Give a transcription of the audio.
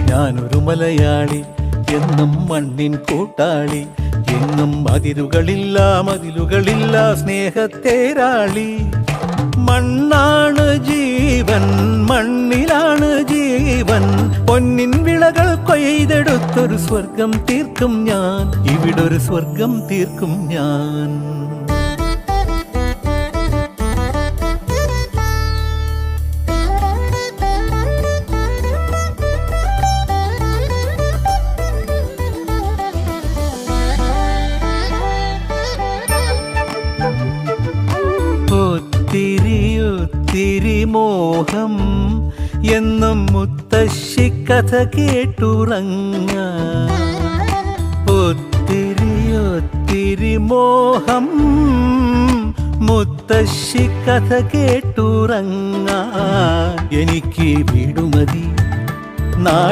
ഞാനൊരു മലയാളി, എന്നും മണ്ണിൻ കൂട്ടാളി, എങ്ങും മതിലുകളില്ല സ്നേഹത്തേരാളി. മണ്ണാണ് ജീവൻ, മണ്ണിലാണ് ജീവൻ, പൊന്നിൻ വിളകൾ കൊയ്തെടുത്തൊരു സ്വർഗം തീർക്കും ഞാൻ, ഇവിടൊരു സ്വർഗം തീർക്കും ഞാൻ. ഒത്തിരി മോഹം എന്നും മുത്തശ്ശി കഥ കേട്ടുറങ്ങ. ഒത്തിരി മോഹം മുത്തശ്ശി കഥ കേട്ടുറങ്ങ. എനിക്ക് വീടുമതി, നാട്